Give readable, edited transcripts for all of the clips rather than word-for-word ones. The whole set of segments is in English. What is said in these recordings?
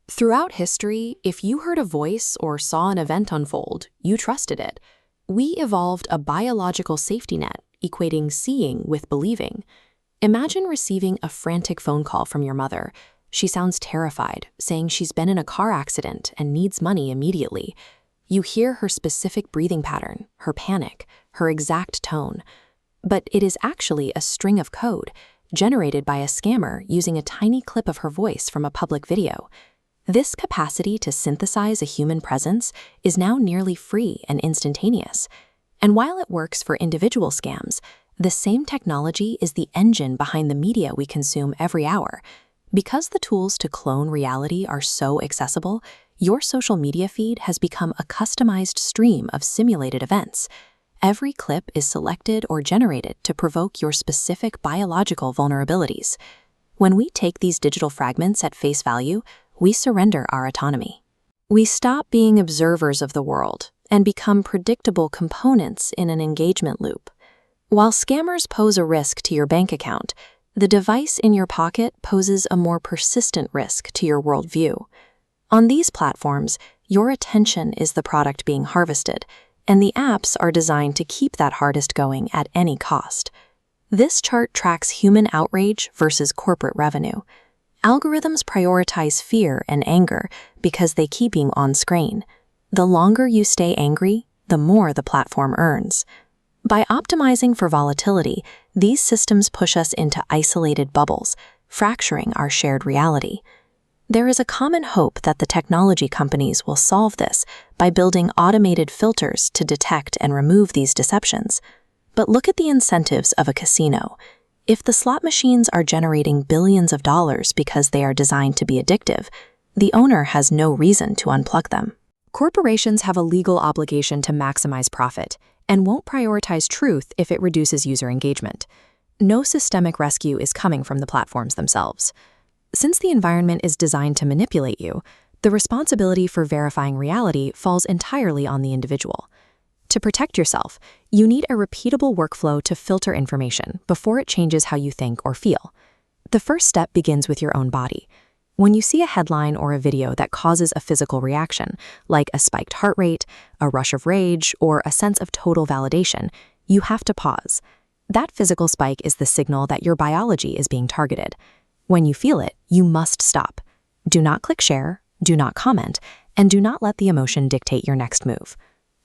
Throughout history, if you heard a voice or saw an event unfold, you trusted it. We evolved a biological safety net, equating seeing with believing. Imagine receiving a frantic phone call from your mother. She sounds terrified, saying she's been in a car accident and needs money immediately. You hear her specific breathing pattern, her panic, her exact tone. But it is actually a string of code, generated by a scammer using a tiny clip of her voice from a public video. This capacity to synthesize a human presence is now nearly free and instantaneous. And while it works for individual scams, the same technology is the engine behind the media we consume every hour. Because the tools to clone reality are so accessible, your social media feed has become a customized stream of simulated events. Every clip is selected or generated to provoke your specific biological vulnerabilities. When we take these digital fragments at face value, we surrender our autonomy. We stop being observers of the world and become predictable components in an engagement loop. While scammers pose a risk to your bank account, the device in your pocket poses a more persistent risk to your worldview. On these platforms, your attention is the product being harvested, and the apps are designed to keep that harvest going at any cost. This chart tracks human outrage versus corporate revenue. Algorithms prioritize fear and anger because they keep you on screen. The longer you stay angry, the more the platform earns. By optimizing for volatility, these systems push us into isolated bubbles, fracturing our shared reality. There is a common hope that the technology companies will solve this by building automated filters to detect and remove these deceptions. But look at the incentives of a casino. If the slot machines are generating billions of dollars because they are designed to be addictive, the owner has no reason to unplug them. Corporations have a legal obligation to maximize profit and won't prioritize truth if it reduces user engagement. No systemic rescue is coming from the platforms themselves. Since the environment is designed to manipulate you, the responsibility for verifying reality falls entirely on the individual. To protect yourself, you need a repeatable workflow to filter information before it changes how you think or feel. The first step begins with your own body. When you see a headline or a video that causes a physical reaction, like a spiked heart rate, a rush of rage, or a sense of total validation, you have to pause. That physical spike is the signal that your biology is being targeted. When you feel it, you must stop. Do not click share, do not comment, and do not let the emotion dictate your next move.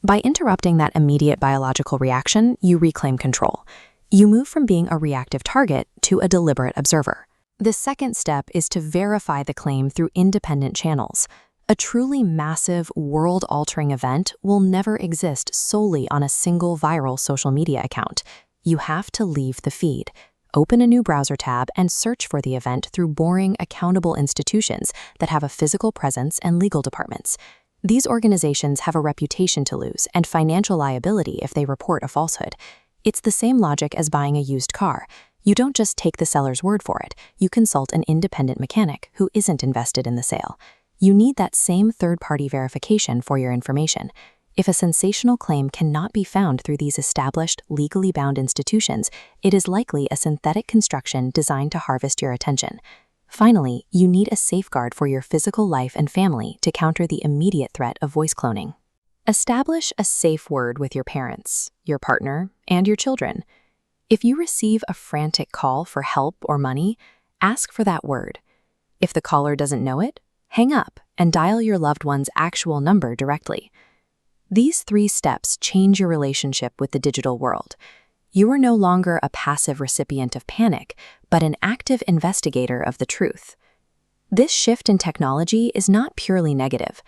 By interrupting that immediate biological reaction, you reclaim control. You move from being a reactive target to a deliberate observer. The second step is to verify the claim through independent channels. A truly massive, world-altering event will never exist solely on a single viral social media account. You have to leave the feed. Open a new browser tab and search for the event through boring, accountable institutions that have a physical presence and legal departments. These organizations have a reputation to lose and financial liability if they report a falsehood. It's the same logic as buying a used car. You don't just take the seller's word for it. You consult an independent mechanic who isn't invested in the sale. You need that same third-party verification for your information. If a sensational claim cannot be found through these established, legally bound institutions, it is likely a synthetic construction designed to harvest your attention. Finally, you need a safeguard for your physical life and family to counter the immediate threat of voice cloning. Establish a safe word with your parents, your partner, and your children. If you receive a frantic call for help or money, ask for that word. If the caller doesn't know it, hang up and dial your loved one's actual number directly. These 3 steps change your relationship with the digital world. You are no longer a passive recipient of panic, but an active investigator of the truth. This shift in technology is not purely negative.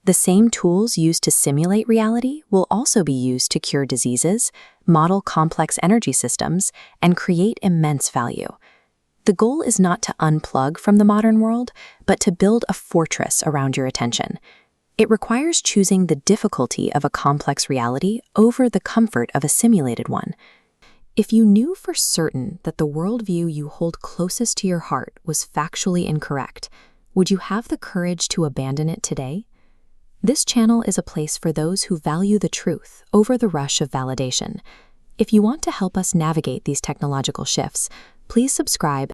The same tools used to simulate reality will also be used to cure diseases, model complex energy systems, and create immense value. The goal is not to unplug from the modern world, but to build a fortress around your attention. It requires choosing the difficulty of a complex reality over the comfort of a simulated one. If you knew for certain that the worldview you hold closest to your heart was factually incorrect, would you have the courage to abandon it today? This channel is a place for those who value the truth over the rush of validation. If you want to help us navigate these technological shifts, please subscribe